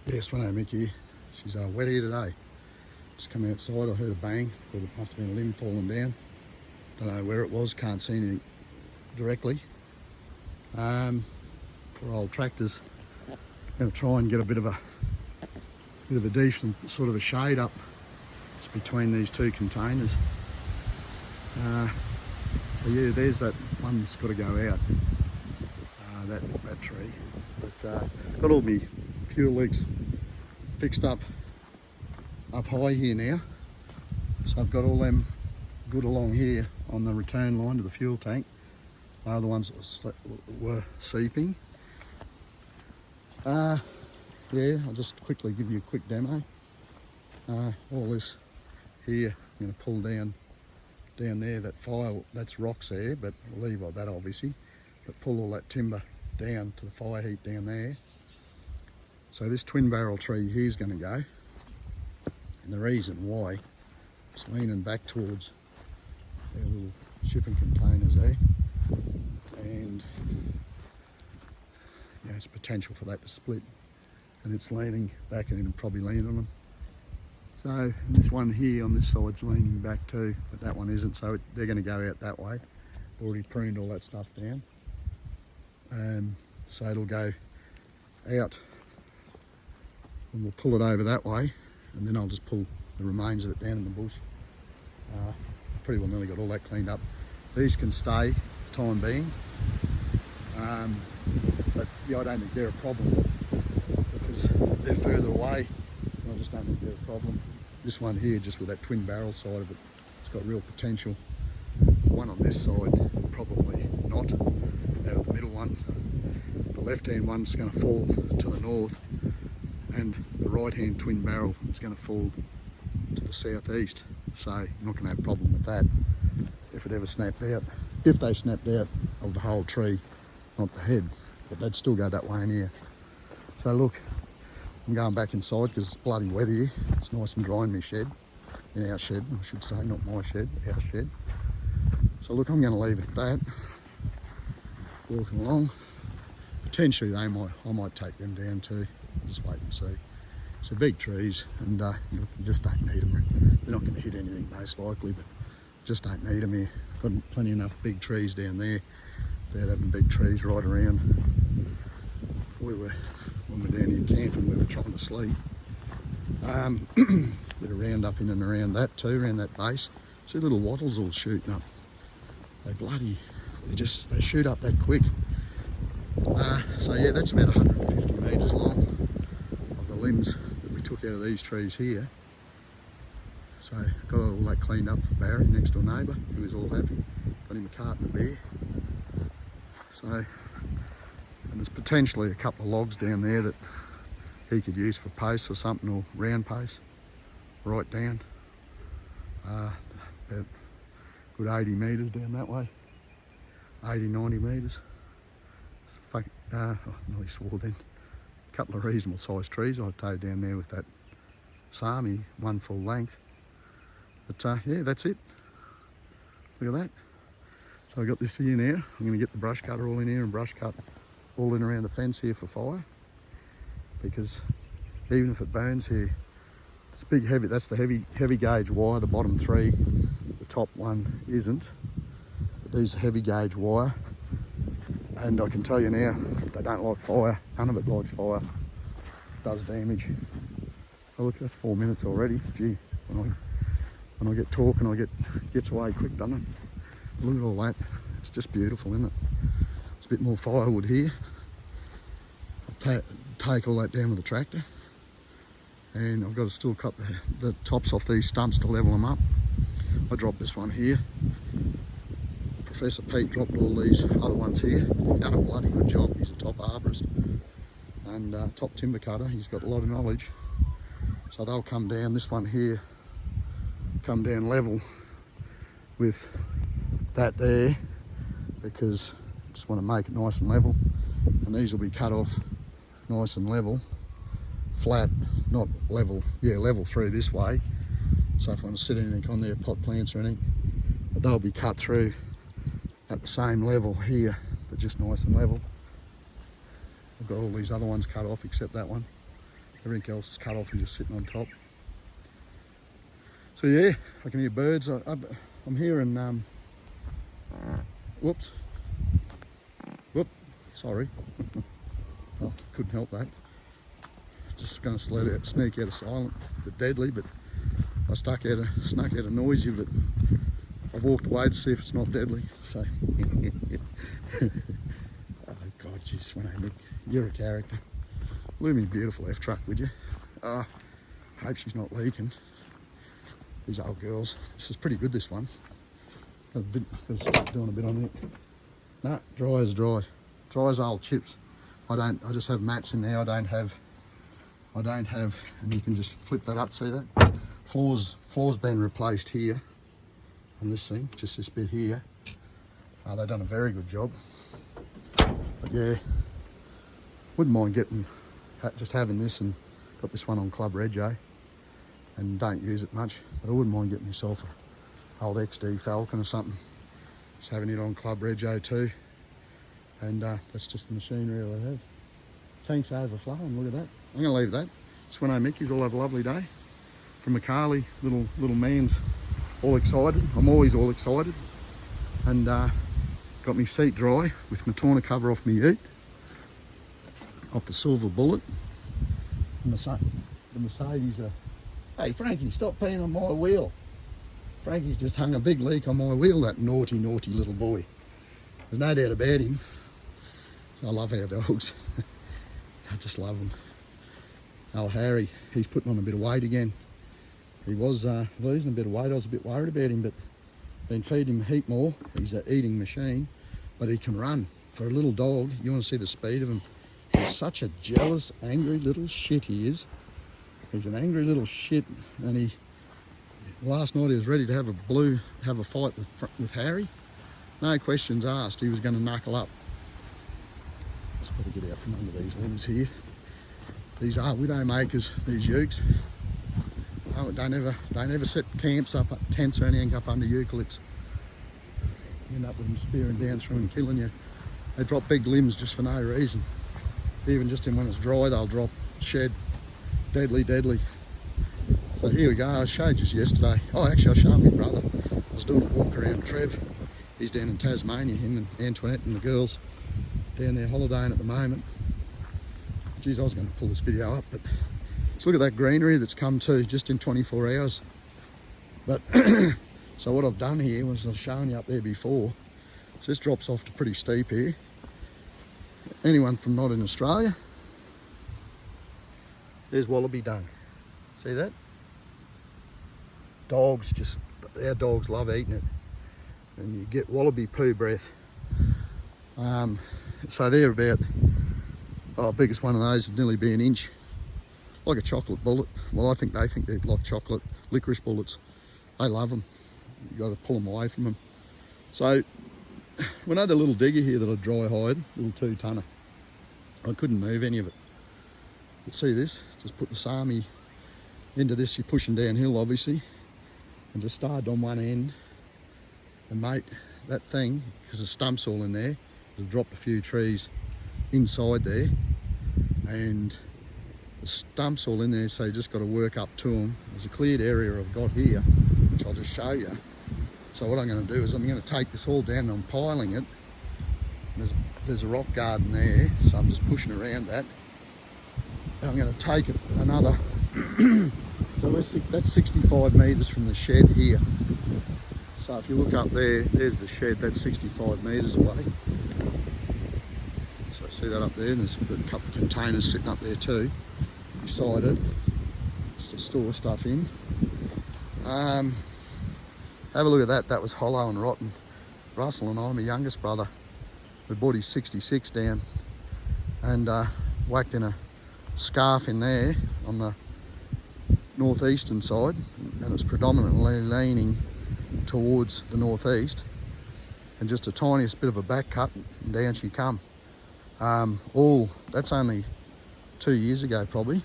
Yeah, Sveno Mick here. She's wet here today. Just come outside, I heard a bang, thought it must have been a limb falling down. Don't know where it was, can't see anything directly. Poor old tractor's going to try and get a bit of a decent sort of a shade up just between these two containers. So yeah, there's that one that's got to go out, that tree. But got all my fuel leaks fixed up high here now, so I've got all them good along here on the return line to the fuel tank. The other ones were seeping. Yeah, I'll just quickly give you a quick demo. All this here, I'm going to pull down there, that fire, that's rocks there, but I'll leave like that obviously, but pull all that timber down to the fire heap down there. So this twin barrel tree here's going to go, and the reason why, it's leaning back towards their little shipping containers there, and yeah, there's potential for that to split, and it's leaning back and it'll probably lean on them. So this one here on this side's leaning back too, but that one isn't, so they're going to go out that way. Already pruned all that stuff down, so it'll go out, and we'll pull it over that way, and then I'll just pull the remains of it down in the bush. Pretty well nearly got all that cleaned up. These can stay for the time being, but yeah, I don't think they're a problem because they're further away. I just don't think they're a problem. This one here, just with that twin barrel side of it, it's got real potential. The one on this side, probably not, out of the middle one. The left-hand one's going to fall to the north, and the right-hand twin barrel is going to fall to the southeast. So you're not going to have a problem with that if it ever snapped out. If they snapped out of the whole tree, not the head, but they'd still go that way in here. So look, I'm going back inside because it's bloody wet here. It's nice and dry in my shed, in our shed, I should say, not my shed, our shed. So look, I'm going to leave it at that. Walking along. Potentially I might take them down too. Just wait and see. So big trees, and you just don't need them. They're not going to hit anything most likely, but just don't need them here. Got plenty enough big trees down there without having big trees right around. When we were down here camping, we were trying to sleep. Bit of round up in and around that too, around that base. See little wattles all shooting up. They shoot up that quick. So yeah, that's about 150 metres long of the limbs that we took out of these trees here. So got all that cleaned up for Barry, next door neighbour, who was all happy. Got him a carton of beer. So, and there's potentially a couple of logs down there that he could use for posts or something, or round posts, right down. About good 80 metres down that way, 80, 90 metres. Nearly swore then. A couple of reasonable sized trees I towed down there with that Sami, one full length. But yeah, that's it. Look at that. So I've got this here now. I'm going to get the brush cutter all in here and brush cut all in around the fence here for fire, because even if it burns here, it's big heavy, that's the heavy gauge wire, the bottom three, the top one isn't, but these are heavy gauge wire, and I can tell you now, they don't like fire. None of it likes fire. It does damage. Oh look, that's 4 minutes already. Gee, when I get talking, gets away quick, doesn't it? Look at all that. It's just beautiful, isn't it? It's a bit more firewood here. I'll take all that down with the tractor, and I've got to still cut the tops off these stumps to level them up. I dropped this one here. Professor Pete dropped all these other ones here. He's done a bloody good job. He's a top arborist and top timber cutter. He's got a lot of knowledge. So they'll come down. This one here, come down level with that there, because I just want to make it nice and level. And these will be cut off nice and level, flat, not level, yeah, level through this way. So if I want to sit anything on there, pot plants or anything, but they'll be cut through at the same level here, but just nice and level. I've got all these other ones cut off except that one. Everything else is cut off and just sitting on top. So yeah, I can hear birds. I'm hearing, whoops, sorry. Oh, couldn't help that. Just going to sneak out of silent, but deadly, but I snuck out of noisy, but I've walked away to see if it's not deadly, so. Oh God, geez, Sveno Mick, you're a character. Leave me a beautiful F-truck, would you? Hope she's not leaking. These old girls. This is pretty good, this one. Gotta start doing a bit on it. Nah, dry as dry. Dry as old chips. I just have mats in there. I don't have, and you can just flip that up, see that? Floor's been replaced here on this thing, just this bit here. They've done a very good job. But yeah, wouldn't mind just having this, and got this one on Club Rego and don't use it much, but I wouldn't mind getting myself a old XD Falcon or something. Just having it on Club Rego too. And that's just the machinery I have. Tank's overflowing, look at that. I'm gonna leave that. Sveno Mick, you'll have a lovely day. From Macali, little man's all excited. I'm always all excited. And got my seat dry with my tonner cover off my ute, off the Silver Bullet. The Mercedes are, hey Frankie, stop peeing on my wheel. Frankie's just hung a big leak on my wheel, that naughty little boy. There's no doubt about him. I love our dogs. I just love them. Oh, Harry, he's putting on a bit of weight again. He was losing a bit of weight. I was a bit worried about him, but been feeding him a heap more. He's an eating machine, but he can run. For a little dog, you want to see the speed of him. He's such a jealous, angry little shit, he is. He's an angry little shit, and last night he was ready to have a fight with Harry. No questions asked, he was going to knuckle up. Just got to get out from under these limbs here. These are widow makers, these ukes. Oh, don't ever set camps up, tents or anything up under eucalypts. You end up with them spearing down through and killing you. They drop big limbs just for no reason. Even just when it's dry, they'll drop shed. Deadly. So here we go, I showed you yesterday. Oh, actually I showed my brother. I was doing a walk around Trev. He's down in Tasmania, him and Antoinette and the girls down there holidaying at the moment. Geez, I was going to pull this video up, but just look at that greenery that's come to just in 24 hours. But so what I've done here was I was showing you up there before. So this drops off to pretty steep here. Anyone from not in Australia, there's wallaby dung. See that? Our dogs love eating it. And you get wallaby poo breath. So they're about, biggest one of those would nearly be an inch. Like a chocolate bullet. Well, they think they're like chocolate licorice bullets. They love them. You got to pull them away from them. So, when I had a little digger here that I dry hide, little 2-tonner, I couldn't move any of it. But see this? Just put the Sami into this. You're pushing downhill, obviously, and just started on one end. And mate, that thing, because the stump's all in there, I've dropped a few trees inside there, and the stump's all in there, so you just got to work up to them. There's a cleared area I've got here, which I'll just show you. So what I'm going to do is I'm going to take this all down and I'm piling it. There's a rock garden there, so I'm just pushing around that. And I'm going to take it another, so that's 65 metres from the shed here. So if you look up there, there's the shed, that's 65 metres away. So see that up there, and there's a couple of containers sitting up there too, beside it, just to store stuff in. Have a look at that, that was hollow and rotten. Russell and I, my youngest brother, we brought his 66 down and whacked in a scarf in there on the northeastern side, and it's predominantly leaning towards the northeast, and just a tiniest bit of a back cut and down she come. That's only 2 years ago, probably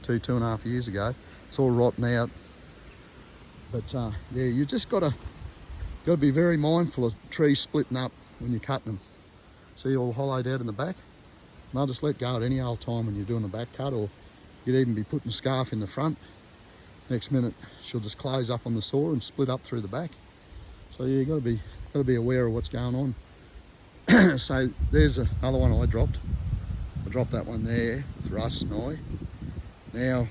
2.5 years ago. It's all rotten out, but yeah, you just gotta be very mindful of trees splitting up when you're cutting them. See, all hollowed out in the back, and they'll just let go at any old time when you're doing a back cut, or You'd even be putting a scarf in the front. Next minute, she'll just close up on the saw and split up through the back. So yeah, you got to be aware of what's going on. So there's another one I dropped. I dropped that one there with Russ and I. Now,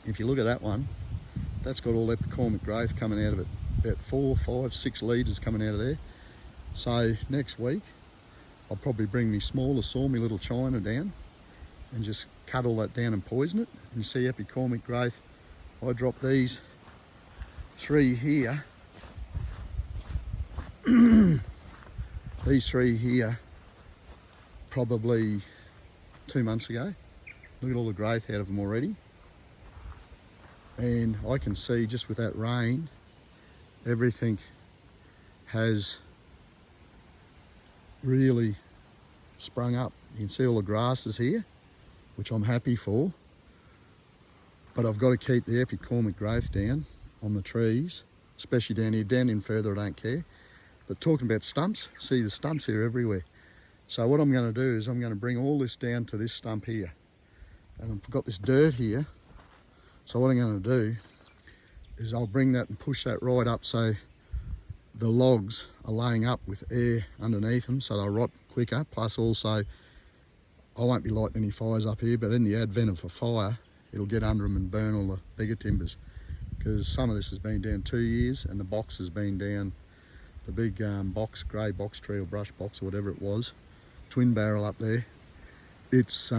if you look at that one, that's got all epicormic growth coming out of it. About 4, 5, 6 litres coming out of there. So next week, I'll probably bring me smaller saw, me little china down, and just cut all that down and poison it. And you see epicormic growth. I dropped these 3 here. These 3 here probably 2 months ago. Look at all the growth out of them already. And I can see just with that rain, everything has really sprung up. You can see all the grasses here, which I'm happy for. But I've got to keep the epicormic growth down on the trees, especially down here. Down in further, I don't care. But talking about stumps, see the stumps here everywhere. So what I'm going to do is I'm going to bring all this down to this stump here. And I've got this dirt here. So what I'm going to do is I'll bring that and push that right up so the logs are laying up with air underneath them, so they'll rot quicker. Plus also, I won't be lighting any fires up here, but in the advent of a fire, it'll get under them and burn all the bigger timbers. Because some of this has been down 2 years and the box has been down, the big box, grey box tree or brush box or whatever it was, twin barrel up there. It's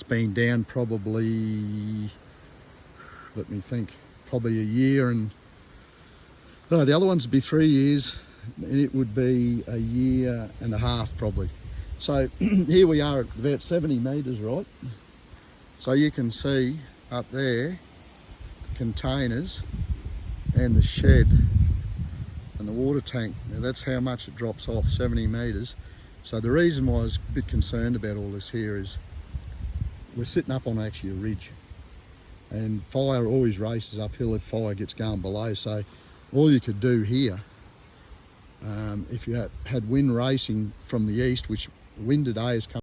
been down probably, let me think, probably a year, and the other ones would be 3 years, and it would be a year and a half probably. So here we are at about 70 metres, right? So you can see up there the containers and the shed and the water tank. Now that's how much it drops off, 70 metres. So the reason why I was a bit concerned about all this here is we're sitting up on actually a ridge, and fire always races uphill if fire gets going below. So all you could do here, if you had wind racing from the east, which the wind today is coming